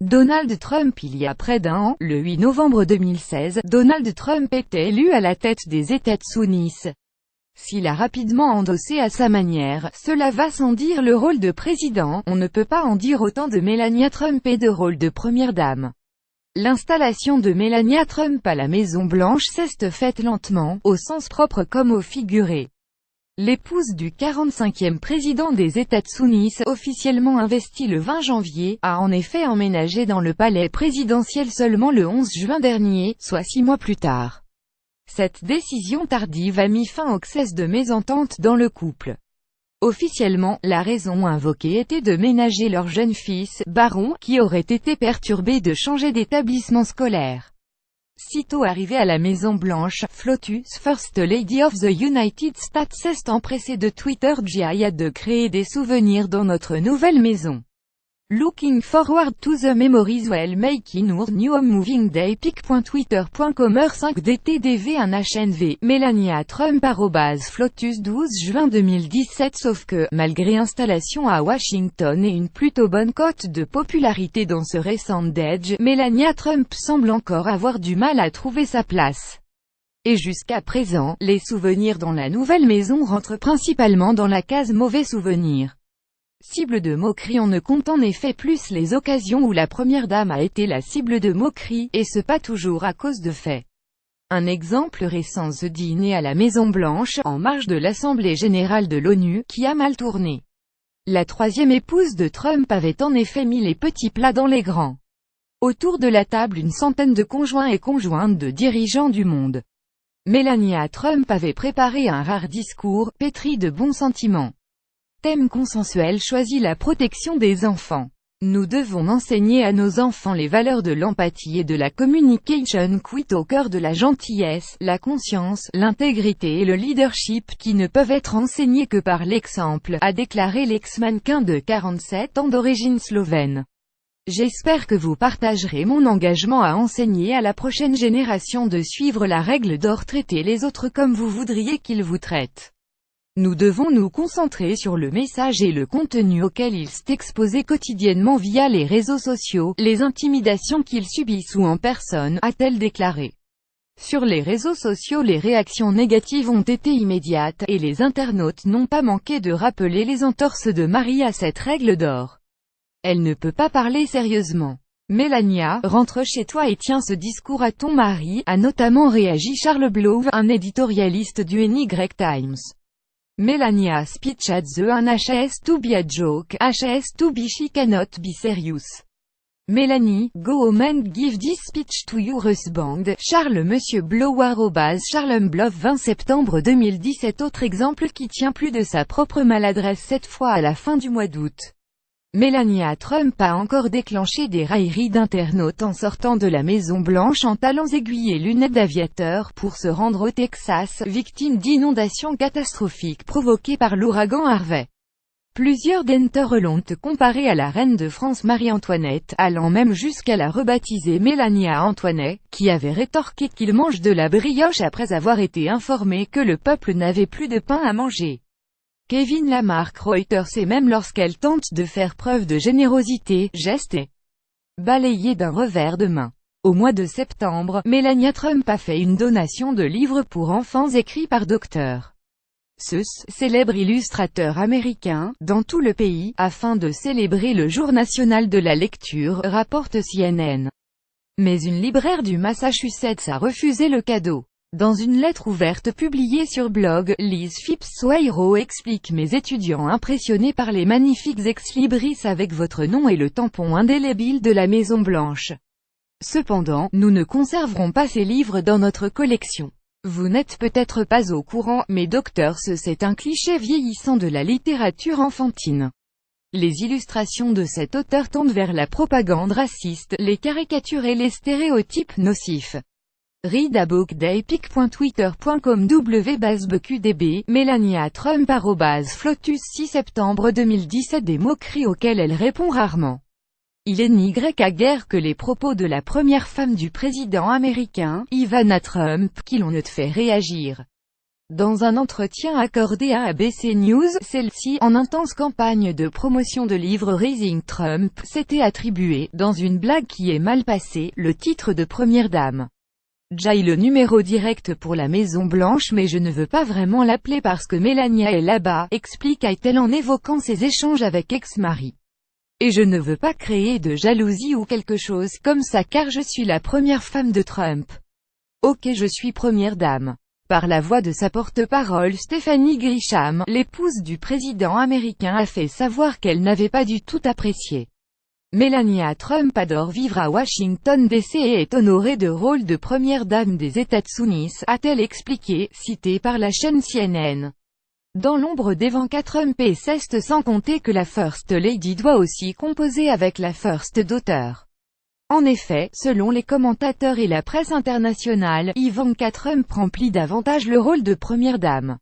Donald Trump. Il y a près d'un an, le 8 novembre 2016, Donald Trump était élu à la tête des États-Unis. S'il a rapidement endossé à sa manière, cela va sans dire le rôle de président, on ne peut pas en dire autant de Melania Trump et de rôle de première dame. L'installation de Melania Trump à la Maison-Blanche s'est faite lentement, au sens propre comme au figuré. L'épouse du 45e président des États-Unis, officiellement investie le 20 janvier, a en effet emménagé dans le palais présidentiel seulement le 11 juin dernier, soit 6 mois plus tard. Cette décision tardive a mis fin aux excès de mésentente dans le couple. Officiellement, la raison invoquée était de ménager leur jeune fils, Baron, qui aurait été perturbé de changer d'établissement scolaire. Sitôt arrivé à la Maison-Blanche, Flotus, First Lady of the United States, s'est empressée de Twitter de créer des souvenirs dans notre nouvelle maison. Looking forward to the memories while making our new home moving day. pic.twitter.com 5 DTDV 1 HNV, Melania Trump @Flotus 12 juin 2017. Sauf que, malgré installation à Washington et une plutôt bonne cote de popularité dans ce récent Dodge, Melania Trump semble encore avoir du mal à trouver sa place. Et jusqu'à présent, les souvenirs dans la nouvelle maison rentrent principalement dans la case mauvais souvenirs. Cible de moquerie. On ne compte en effet plus les occasions où la première dame a été la cible de moquerie, et ce pas toujours à cause de faits. Un exemple récent: The dîner à la Maison-Blanche, en marge de l'Assemblée générale de l'ONU, qui a mal tourné. La troisième épouse de Trump avait en effet mis les petits plats dans les grands. Autour de la table, une centaine de conjoints et conjointes de dirigeants du monde. Melania Trump avait préparé un rare discours, pétri de bons sentiments. Thème consensuel choisi: la protection des enfants. Nous devons enseigner à nos enfants les valeurs de l'empathie et de la communication, au cœur de la gentillesse, la conscience, l'intégrité et le leadership, qui ne peuvent être enseignés que par l'exemple, a déclaré l'ex-mannequin de 47 ans d'origine slovène. J'espère que vous partagerez mon engagement à enseigner à la prochaine génération de suivre la règle d'or: traitez les autres comme vous voudriez qu'ils vous traitent. Nous devons nous concentrer sur le message et le contenu auquel ils s'exposent quotidiennement via les réseaux sociaux, les intimidations qu'ils subissent ou en personne, a-t-elle déclaré. Sur les réseaux sociaux, les réactions négatives ont été immédiates, et les internautes n'ont pas manqué de rappeler les entorses de Marie à cette règle d'or. Elle ne peut pas parler sérieusement. Melania, rentre chez toi et tiens ce discours à ton mari, a notamment réagi Charles Blow, un éditorialiste du NY Times. Melania speech at the has to be a joke, has to be she cannot be serious. Melanie, go home and give this speech to your husband, Charles Monsieur Blow @Charles Blow 20 septembre 2017. Autre exemple qui tient plus de sa propre maladresse, cette fois à la fin du mois d'août. Melania Trump a encore déclenché des railleries d'internautes en sortant de la Maison-Blanche en talons aiguilles et lunettes d'aviateur pour se rendre au Texas, victime d'inondations catastrophiques provoquées par l'ouragan Harvey. Plusieurs d'entre eux l'ont comparée à la reine de France Marie-Antoinette, allant même jusqu'à la rebaptiser Melania Antoinette, qui avait rétorqué qu'il mange de la brioche après avoir été informé que le peuple n'avait plus de pain à manger. Kevin Lamarck Reuters. Et même lorsqu'elle tente de faire preuve de générosité, geste est balayé d'un revers de main. Au mois de septembre, Melania Trump a fait une donation de livres pour enfants écrits par Dr. Seuss, célèbre illustrateur américain, dans tout le pays, afin de célébrer le jour national de la lecture, rapporte CNN. Mais une libraire du Massachusetts a refusé le cadeau. Dans une lettre ouverte publiée sur blog, Liz Phipps-Swayro explique: mes étudiants impressionnés par les magnifiques ex-libris avec votre nom et le tampon indélébile de la Maison-Blanche. Cependant, nous ne conserverons pas ces livres dans notre collection. Vous n'êtes peut-être pas au courant, mais Dr. Seuss c'est un cliché vieillissant de la littérature enfantine. Les illustrations de cet auteur tendent vers la propagande raciste, les caricatures et les stéréotypes nocifs. Read a book day. pic.twitter.com wbqdb, Melania Trump @Flotus 6 septembre 2017. Des moqueries auxquelles elle répond rarement. Il n'y a guère que les propos de la première femme du président américain, Ivana Trump, qui l'ont fait réagir. Dans un entretien accordé à ABC News, celle-ci, en intense campagne de promotion de livre Raising Trump, s'était attribué, dans une blague qui est mal passée, le titre de première dame. J'ai le numéro direct pour la Maison Blanche mais je ne veux pas vraiment l'appeler parce que Melania est là-bas, expliqua-t-elle en évoquant ses échanges avec ex-mari. Et je ne veux pas créer de jalousie ou quelque chose comme ça car je suis la première femme de Trump. Ok, je suis première dame. Par la voix de sa porte-parole Stephanie Grisham, l'épouse du président américain a fait savoir qu'elle n'avait pas du tout apprécié. Melania Trump adore vivre à Washington DC et est honorée de rôle de première dame des États-Unis, a-t-elle expliqué, citée par la chaîne CNN. Dans l'ombre d'Ivanka Trump et c'est sans compter que la First Lady doit aussi composer avec la First Daughter. En effet, selon les commentateurs et la presse internationale, Ivanka Trump remplit davantage le rôle de première dame.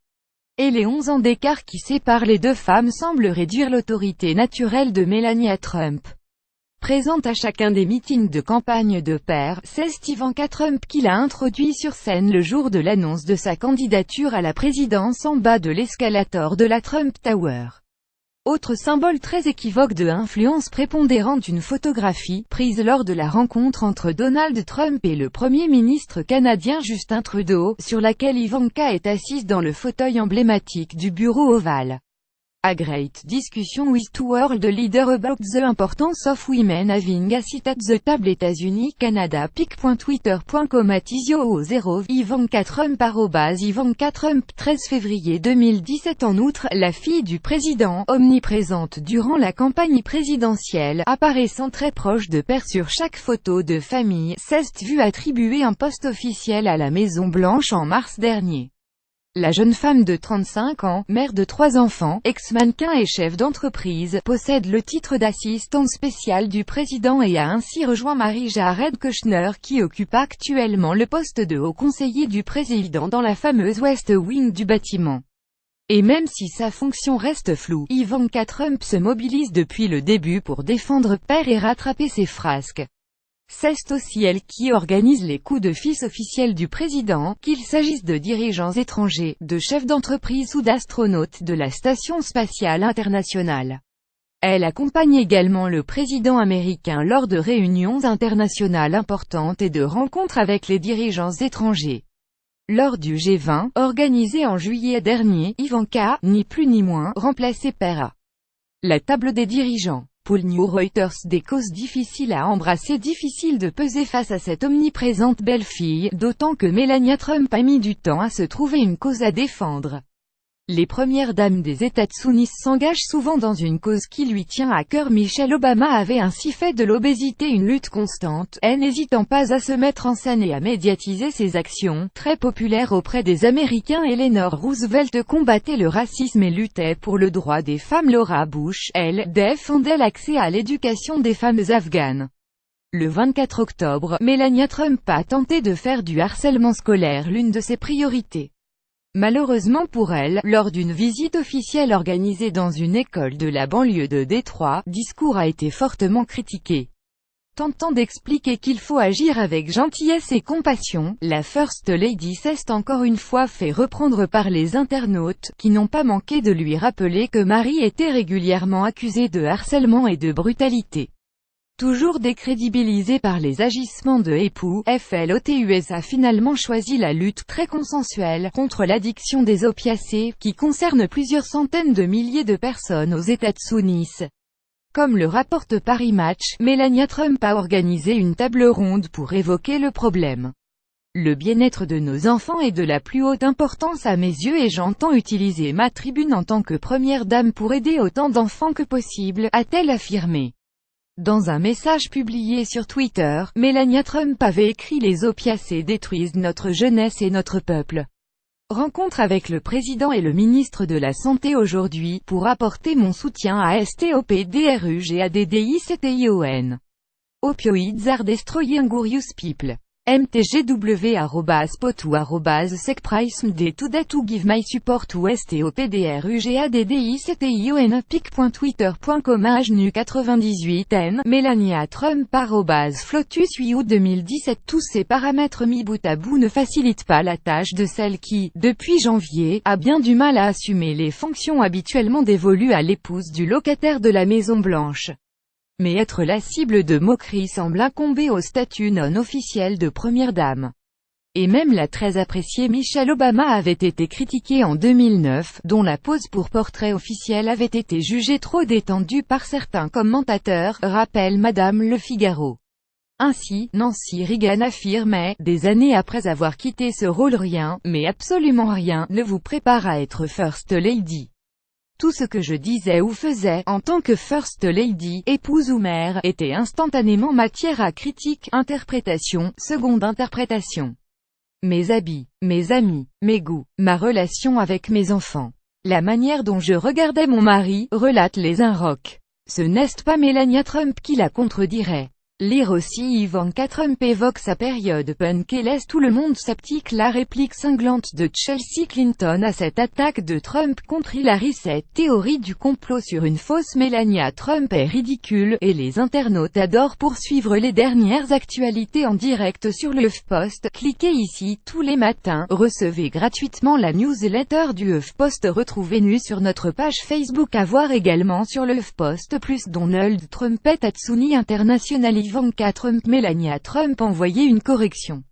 Et les 11 ans d'écart qui séparent les deux femmes semblent réduire l'autorité naturelle de Melania Trump. Présente à chacun des meetings de campagne de pair, c'est Ivanka Trump qui l'a introduit sur scène le jour de l'annonce de sa candidature à la présidence en bas de l'escalator de la Trump Tower. Autre symbole très équivoque de influence prépondérante, une photographie, prise lors de la rencontre entre Donald Trump et le Premier ministre canadien Justin Trudeau, sur laquelle Ivanka est assise dans le fauteuil emblématique du bureau ovale. A great discussion with two world leaders about the importance of women having a seat at the table. États-Unis, Canada. pic.twitter.com @isio0 Ivanka Trump @Ivanka Trump 13 février 2017. En outre, la fille du président, omniprésente durant la campagne présidentielle, apparaissant très proche de père sur chaque photo de famille, s'est vue attribuer un poste officiel à la Maison Blanche en mars dernier. La jeune femme de 35 ans, mère de 3 enfants, ex-mannequin et chef d'entreprise, possède le titre d'assistante spéciale du président et a ainsi rejoint Mary Jared Kushner qui occupe actuellement le poste de haut conseiller du président dans la fameuse West Wing du bâtiment. Et même si sa fonction reste floue, Ivanka Trump se mobilise depuis le début pour défendre père et rattraper ses frasques. C'est aussi elle qui organise les coups de fils officiels du président, qu'il s'agisse de dirigeants étrangers, de chefs d'entreprise ou d'astronautes de la Station spatiale internationale. Elle accompagne également le président américain lors de réunions internationales importantes et de rencontres avec les dirigeants étrangers. Lors du G20, organisé en juillet dernier, Ivanka, ni plus ni moins, remplaçait père à la table des dirigeants. Pour New Reuters, des causes difficiles à embrasser, difficile de peser face à cette omniprésente belle-fille, d'autant que Melania Trump a mis du temps à se trouver une cause à défendre. Les premières dames des États-Unis s'engagent souvent dans une cause qui lui tient à cœur. Michelle Obama avait ainsi fait de l'obésité une lutte constante, n'hésitant pas à se mettre en scène et à médiatiser ses actions. Très populaire auprès des Américains, Eleanor Roosevelt combattait le racisme et luttait pour le droit des femmes. Laura Bush, elle, défendait l'accès à l'éducation des femmes afghanes. Le 24 octobre, Melania Trump a tenté de faire du harcèlement scolaire l'une de ses priorités. Malheureusement pour elle, lors d'une visite officielle organisée dans une école de la banlieue de Détroit, discours a été fortement critiqué. Tentant d'expliquer qu'il faut agir avec gentillesse et compassion, la First Lady s'est encore une fois fait reprendre par les internautes, qui n'ont pas manqué de lui rappeler que Mary était régulièrement accusée de harcèlement et de brutalité. Toujours décrédibilisée par les agissements de époux, FLOTUS a finalement choisi la lutte, très consensuelle, contre l'addiction des opiacés, qui concerne plusieurs centaines de milliers de personnes aux États-Unis. Comme le rapporte Paris Match, Melania Trump a organisé une table ronde pour évoquer le problème. Le bien-être de nos enfants est de la plus haute importance à mes yeux et j'entends utiliser ma tribune en tant que première dame pour aider autant d'enfants que possible, a-t-elle affirmé. Dans un message publié sur Twitter, Melania Trump avait écrit « Les opiacés détruisent notre jeunesse et notre peuple. Rencontre avec le président et le ministre de la Santé aujourd'hui, pour apporter mon soutien à STOPDRUGADDICTION. Opioids are destroying glorious people. mtgw@spot ou @secprice.md to date ou give my support ou stopdrugaddiction.twitter.com agenu98n Melania Trump @flotus 8 août 2017. Tous ces paramètres mis bout à bout ne facilitent pas la tâche de celle qui, depuis janvier, a bien du mal à assumer les fonctions habituellement dévolues à l'épouse du locataire de la Maison Blanche. Mais être la cible de moqueries semble incomber au statut non officiel de première dame. Et même la très appréciée Michelle Obama avait été critiquée en 2009, dont la pose pour portrait officiel avait été jugée trop détendue par certains commentateurs, rappelle Madame Le Figaro. Ainsi, Nancy Reagan affirmait, des années après avoir quitté ce rôle, rien, mais absolument rien, ne vous prépare à être First Lady. Tout ce que je disais ou faisais, en tant que First Lady, épouse ou mère, était instantanément matière à critique, interprétation, seconde interprétation. Mes habits, mes amis, mes goûts, ma relation avec mes enfants. La manière dont je regardais mon mari, relate les Inrocks. Ce n'est pas Melania Trump qui la contredirait. Lire aussi Ivanka Trump évoque sa période punk et laisse tout le monde sceptique. La réplique cinglante de Chelsea Clinton à cette attaque de Trump contre Hillary. Cette théorie du complot sur une fausse Melania Trump est ridicule, et les internautes adorent poursuivre les dernières actualités en direct sur le HuffPost. Cliquez ici tous les matins, recevez gratuitement la newsletter du HuffPost. Retrouvez-nous sur notre page Facebook, à voir également sur le HuffPost+. Donald Trump Hatsuni International Ivanka Trump Melania Trump envoyé une correction.